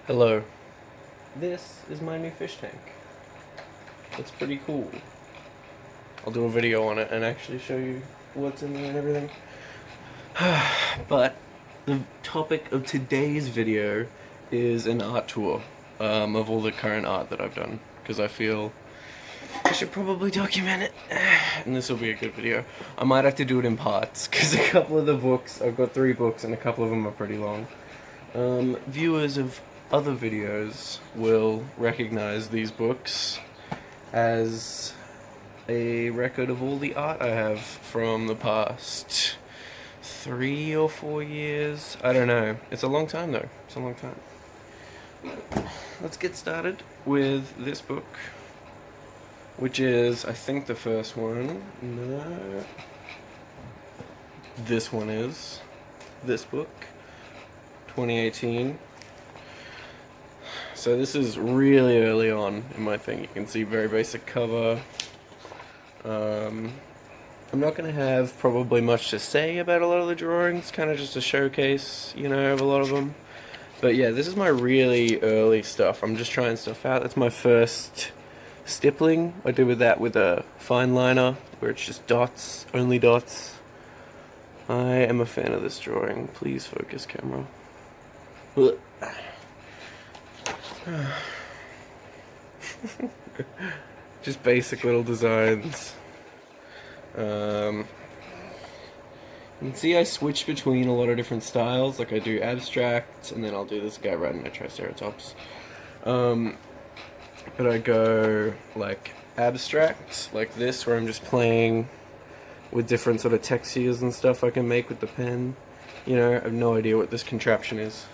Hello. This is my new fish tank. It's pretty cool. I'll do a video on it and actually show you what's in there and everything. But the topic of today's video is an art tour of all the current art that I've done, because I feel I should probably document it, and this will be a good video. I might have to do it in parts, because a couple of the books, I've got 3 books and a couple of them are pretty long. Viewers of other videos will recognize these books as a record of all the art I have from the past 3 or 4 years. I don't know. It's a long time though. It's a long time. Let's get started with this book, which is, I think, the first one. No. This one is. This book. 2018. So this is really early on in my thing. You can see very basic cover. I'm not going to have probably much to say about a lot of the drawings, kind of just a showcase, you know, of a lot of them. But yeah, this is my really early stuff. I'm just trying stuff out. That's my first stippling. I did with that with a fine liner, where it's just dots, only dots. I am a fan of this drawing. Please focus, camera. Just basic little designs. You can see I switch between a lot of different styles. Like I do abstract, and then I'll do this guy riding a triceratops. But I go like abstract, like this, where I'm just playing with different sort of textures and stuff I can make with the pen. You know, I have no idea what this contraption is.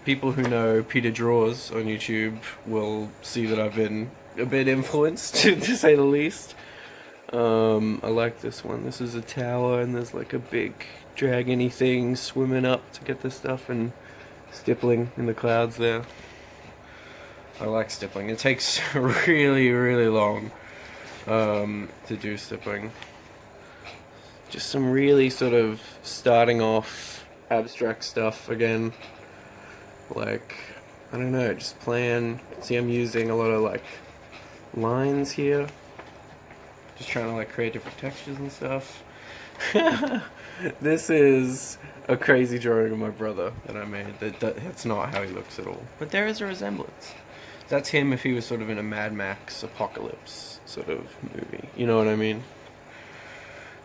People who know Peter Draws on YouTube will see that I've been a bit influenced, to say the least. I like this one. This is a tower, and there's like a big dragon-y thing swimming up to get the stuff, and stippling in the clouds there. I like stippling. It takes really, really long to do stippling. Just some really sort of starting off abstract stuff again. Like, I don't know, just playing. See, I'm using a lot of like lines here. Just trying to like create different textures and stuff. This is a crazy drawing of my brother that I made. That's not how he looks at all. But there is a resemblance. That's him if he was sort of in a Mad Max apocalypse sort of movie. You know what I mean?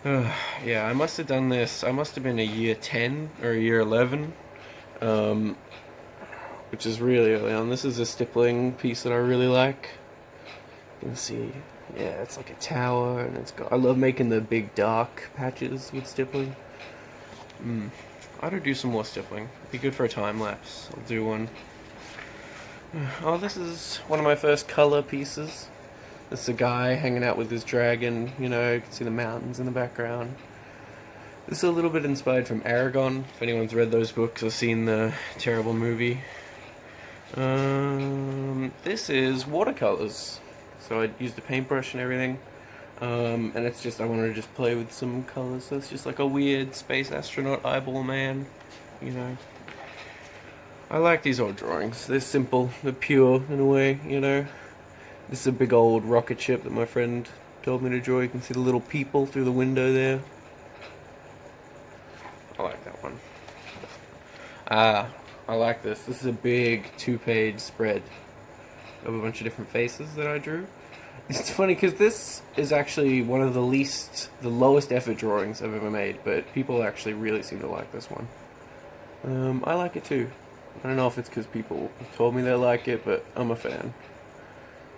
Yeah, I must have done this. I must have been a year 10 or a year 11. Which is really early on. This is a stippling piece that I really like. You can see, yeah, it's like a tower, and it's got. I love making the big dark patches with stippling. I ought to do some more stippling. It'd be good for a time lapse. I'll do one. Oh, this is one of my first color pieces. It's a guy hanging out with his dragon. You know, you can see the mountains in the background. This is a little bit inspired from Aragon. If anyone's read those books or seen the terrible movie. This is watercolors. So I used a paintbrush and everything. And it's just, I wanted to just play with some colors. So it's just like a weird space astronaut eyeball man, you know. I like these old drawings. They're simple, they're pure in a way, you know. This is a big old rocket ship that my friend told me to draw. You can see the little people through the window there. I like that one. I like this. This is a big 2-page spread of a bunch of different faces that I drew. It's funny because this is actually one of the lowest effort drawings I've ever made, but people actually really seem to like this one. I like it too. I don't know if it's because people told me they like it, but I'm a fan.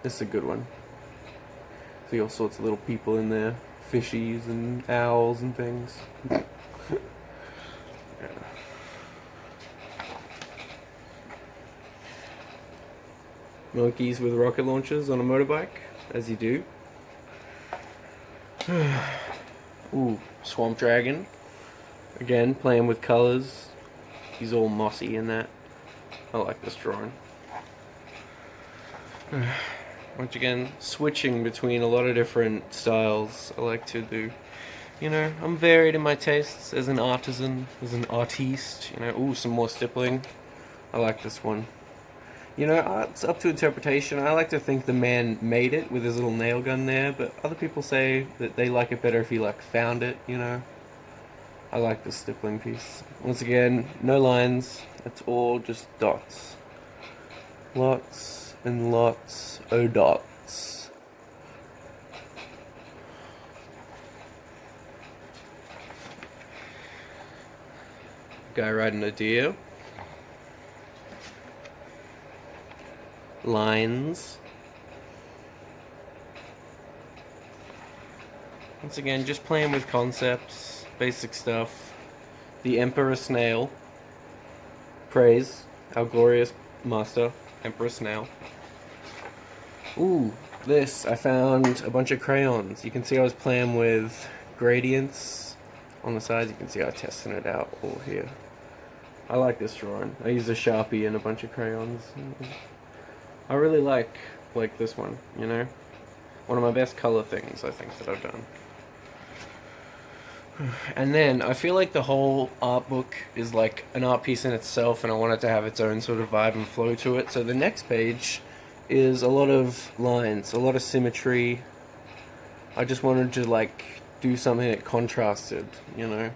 This is a good one. See all sorts of little people in there. Fishies and owls and things. Yeah. Monkeys with rocket launchers on a motorbike, as you do. Ooh, swamp dragon. Again, playing with colors. He's all mossy in that. I like this drawing. Once again, switching between a lot of different styles I like to do. You know, I'm varied in my tastes as an artisan, as an artiste. You know, ooh, some more stippling. I like this one. You know, it's up to interpretation. I like to think the man made it with his little nail gun there, but other people say that they like it better if he, like, found it, you know? I like this stippling piece. Once again, no lines. It's all just dots. Lots and lots of dots. Guy riding a deer. Lines. Once again, just playing with concepts, basic stuff. The Emperor Snail. Praise our glorious master, Emperor Snail. Ooh, this, I found a bunch of crayons. You can see I was playing with gradients on the sides. You can see I was testing it out all here. I like this drawing. I used a Sharpie and a bunch of crayons. I really like this one, you know? One of my best color things, I think, that I've done. And then, I feel like the whole art book is like an art piece in itself, and I want it to have its own sort of vibe and flow to it. So the next page is a lot of lines, a lot of symmetry. I just wanted to, like, do something that contrasted, you know?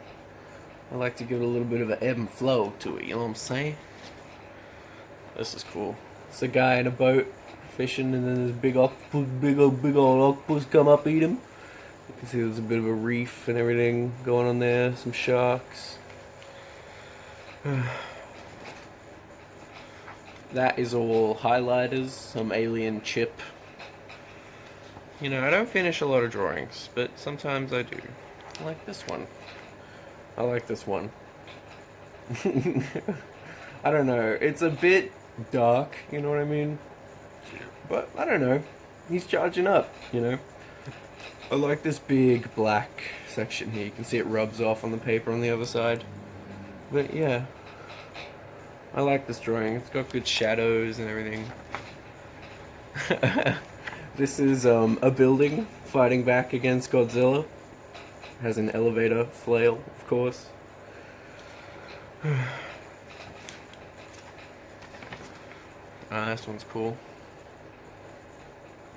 I like to give it a little bit of an ebb and flow to it, you know what I'm saying? This is cool. It's a guy in a boat fishing, and then this big octopus, big old octopus come up, eat him. You can see there's a bit of a reef and everything going on there, some sharks. That is all highlighters, some alien chip. You know, I don't finish a lot of drawings, but sometimes I do. I like this one. I like this one. I don't know, it's a bit dark, you know what I mean? But, I don't know, he's charging up, you know? I like this big black section here. You can see it rubs off on the paper on the other side. But yeah, I like this drawing. It's got good shadows and everything. This is a building fighting back against Godzilla. It has an elevator flail, of course. This one's cool.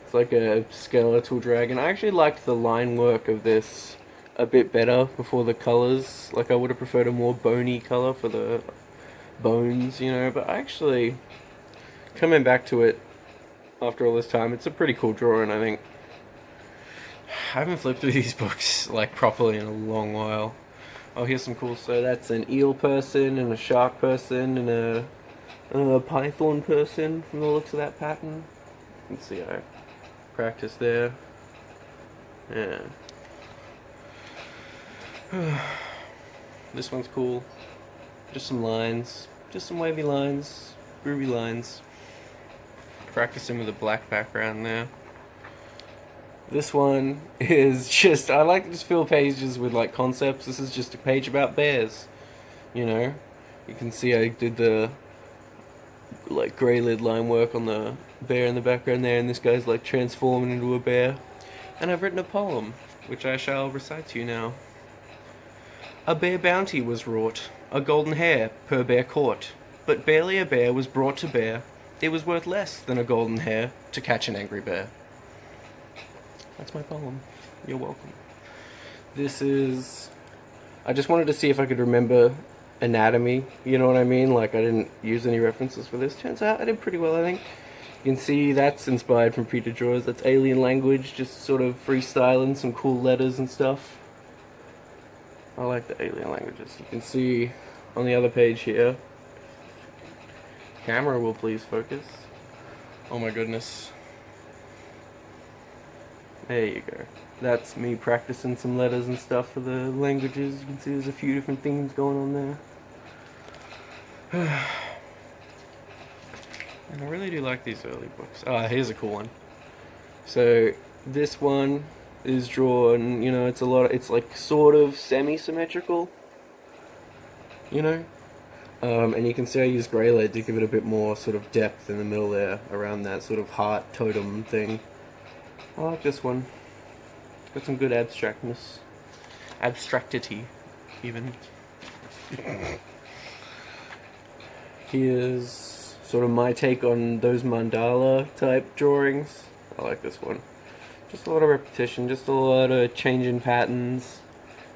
It's like a skeletal dragon. I actually liked the line work of this a bit better before the colors. Like, I would have preferred a more bony color for the bones, you know, but actually, coming back to it after all this time, it's a pretty cool drawing, I think. I haven't flipped through these books, like, properly in a long while. Oh, here's some cool, so that's an eel person, and a shark person, and a python person, from the looks of that pattern. You can see I practice there. Yeah. This one's cool. Just some lines. Just some wavy lines. Groovy lines. Practicing with a black background there. This one is just, I like to just fill pages with, like, concepts. This is just a page about bears. You know? You can see I did the, like, grey lid line work on the bear in the background there, and this guy's, like, transforming into a bear. And I've written a poem, which I shall recite to you now. A bear bounty was wrought, a golden hare per bear caught, but barely a bear was brought to bear. It was worth less than a golden hare to catch an angry bear. That's my poem. You're welcome. This is... I just wanted to see if I could remember anatomy, you know what I mean? Like, I didn't use any references for this. Turns out I did pretty well, I think. You can see that's inspired from Peter Drawers. That's alien language, just sort of freestyling some cool letters and stuff. I like the alien languages. You can see on the other page here. Camera will please focus. Oh my goodness. There you go. That's me practicing some letters and stuff for the languages. You can see there's a few different things going on there. And I really do like these early books. Here's a cool one. So this one is drawn, you know, it's like sort of semi-symmetrical, you know? And you can see I use grey lead to give it a bit more sort of depth in the middle there, around that sort of heart totem thing. I like this one. It's got some good abstractness. Abstractity, even. Here's sort of my take on those mandala type drawings. I like this one. Just a lot of repetition, just a lot of changing patterns.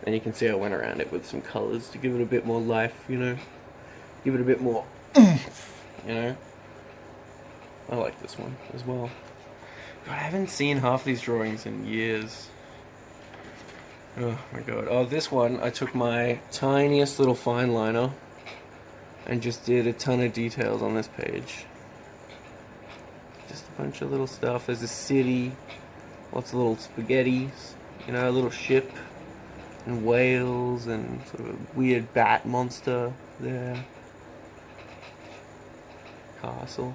And you can see I went around it with some colors to give it a bit more life, you know? Give it a bit more you know? I like this one as well. God, I haven't seen half these drawings in years. Oh my god. Oh, this one, I took my tiniest little fine liner and just did a ton of details on this page. Just a bunch of little stuff. There's a city, lots of little spaghettis, you know, a little ship, and whales, and sort of a weird bat monster there. Castle.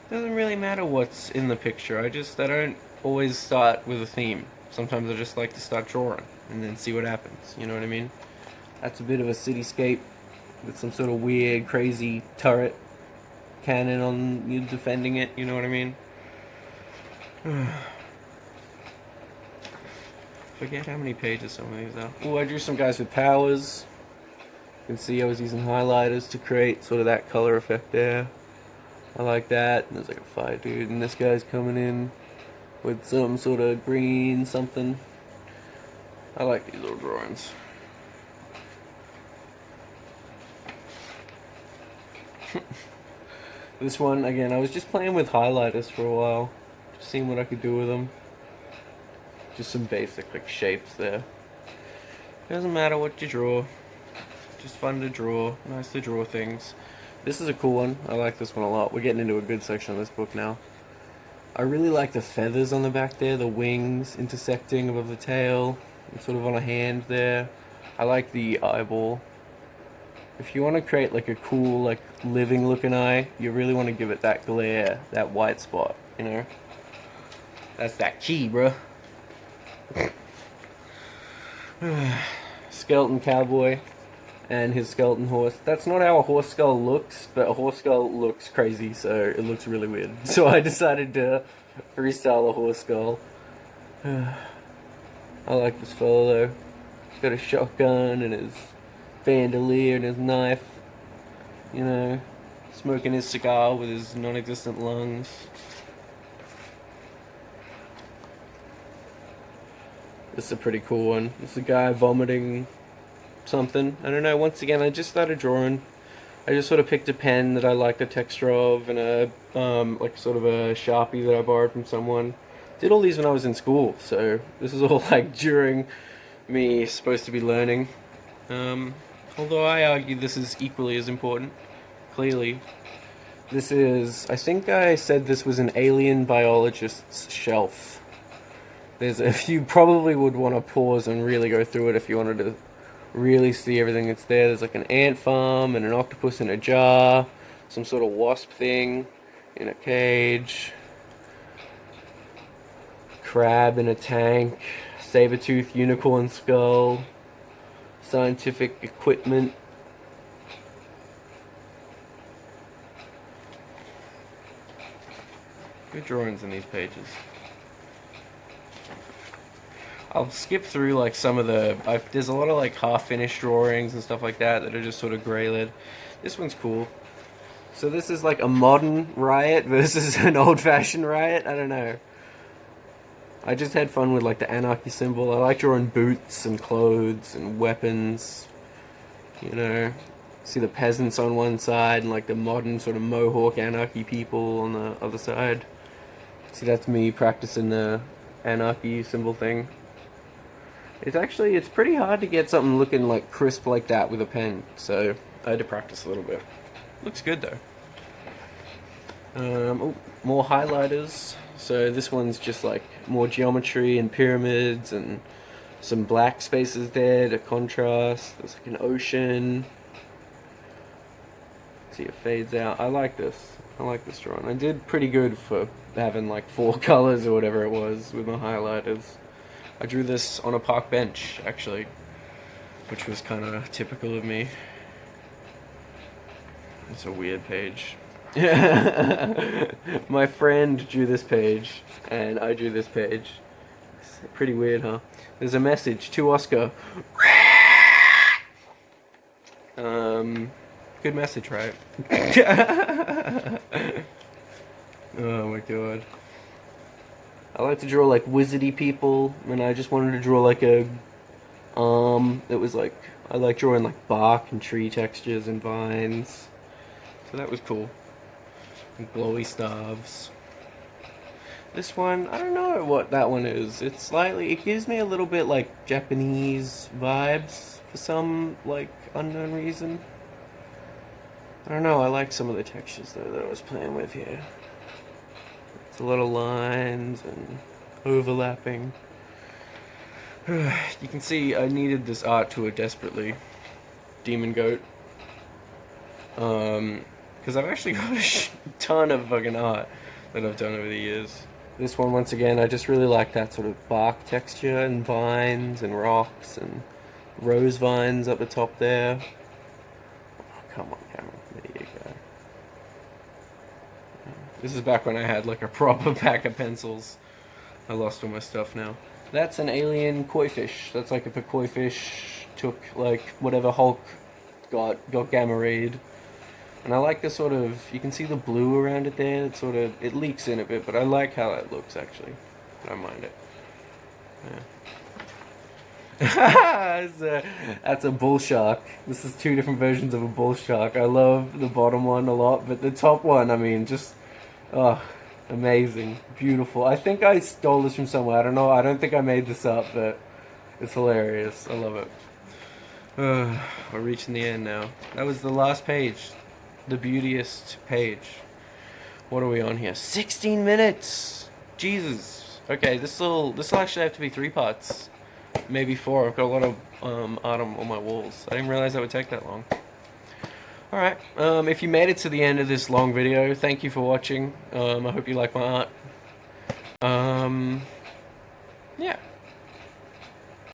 Doesn't really matter what's in the picture. I don't always start with a theme. Sometimes I just like to start drawing and then see what happens. You know what I mean? That's a bit of a cityscape with some sort of weird, crazy turret cannon on you defending it. You know what I mean? Forget how many pages some of these are. Oh, I drew some guys with powers. You can see I was using highlighters to create sort of that color effect there. I like that. And there's like a fire dude, and this guy's coming in with some sort of green something. I like these little drawings. This one, again, I was just playing with highlighters for a while. Just seeing what I could do with them. Just some basic like shapes there. Doesn't matter what you draw. Just fun to draw. Nice to draw things. This is a cool one. I like this one a lot. We're getting into a good section of this book now. I really like the feathers on the back there. The wings intersecting above the tail. And sort of on a hand there. I like the eyeball. If you want to create like a cool, like living looking eye, you really want to give it that glare, that white spot, you know? That's that key, bruh. Skeleton cowboy and his skeleton horse. That's not how a horse skull looks, but a horse skull looks crazy, so it looks really weird. So I decided to freestyle a horse skull. I like this fellow though. He's got a shotgun and his bandolier and his knife, you know, smoking his cigar with his non-existent lungs. This is a pretty cool one. It's a guy vomiting something. I don't know, once again, I just started drawing. I just sort of picked a pen that I liked the texture of and a, like sort of a Sharpie that I borrowed from someone. Did all these when I was in school, so this is all like during me supposed to be learning. Although I argue this is equally as important, clearly. This is, I think I said this was an alien biologist's shelf. You probably would want to pause and really go through it if you wanted to really see everything that's there. There's like an ant farm and an octopus in a jar, some sort of wasp thing in a cage, crab in a tank, saber-toothed unicorn skull, scientific equipment. Good drawings in these pages. I'll skip through like some of there's a lot of like half-finished drawings and stuff like that are just sort of grey-lid. This one's cool. So this is like a modern riot versus an old-fashioned riot. I don't know. I just had fun with like the anarchy symbol. I like drawing boots and clothes and weapons. You know, see the peasants on one side and like the modern sort of Mohawk anarchy people on the other side. See, that's me practicing the anarchy symbol thing. It's pretty hard to get something looking like crisp like that with a pen, so I had to practice a little bit. Looks good though. Oh, more highlighters. So this one's just like more geometry and pyramids and some black spaces there to contrast. There's like an ocean. See, it fades out. I like this. I like this drawing. I did pretty good for having like 4 colors or whatever it was with my highlighters. I drew this on a park bench, actually, which was kind of typical of me. It's a weird page. My friend drew this page, and I drew this page. It's pretty weird, huh? There's a message to Oscar. Good message, right? Oh my god. I like to draw like wizardy people, and I just wanted to draw like a it was like I like drawing like bark and tree textures and vines. So that was cool. And glowy stars. This one, I don't know what that one is. It's slightly, it gives me a little bit like Japanese vibes for some like unknown reason. I don't know, I like some of the textures though that I was playing with here. It's a lot of lines and overlapping. You can see I needed this art tour desperately. Demon Goat. Because I've actually got a ton of fucking art that I've done over the years. This one, once again, I just really like that sort of bark texture and vines and rocks and rose vines up the top there. Oh, come on, camera. There you go. This is back when I had like a proper pack of pencils. I lost all my stuff now. That's an alien koi fish. That's like if a koi fish took like whatever Hulk got gamma rayed. And I like the sort of, you can see the blue around it there. It sort of, it leaks in a bit, but I like how that looks actually. I don't mind it. Yeah. That's a bull shark. This is two different versions of a bull shark. I love the bottom one a lot, but the top one, I mean, just, oh, amazing, beautiful. I think I stole this from somewhere. I don't know. I don't think I made this up, but it's hilarious. I love it. We're reaching the end now. That was the last page. The beautiest page. What are we on here? 16 minutes! Jesus. Okay, this'll actually have to be 3 parts. Maybe 4. I've got a lot of art on my walls. I didn't realize that would take that long. Alright, if you made it to the end of this long video, thank you for watching. I hope you like my art. Yeah.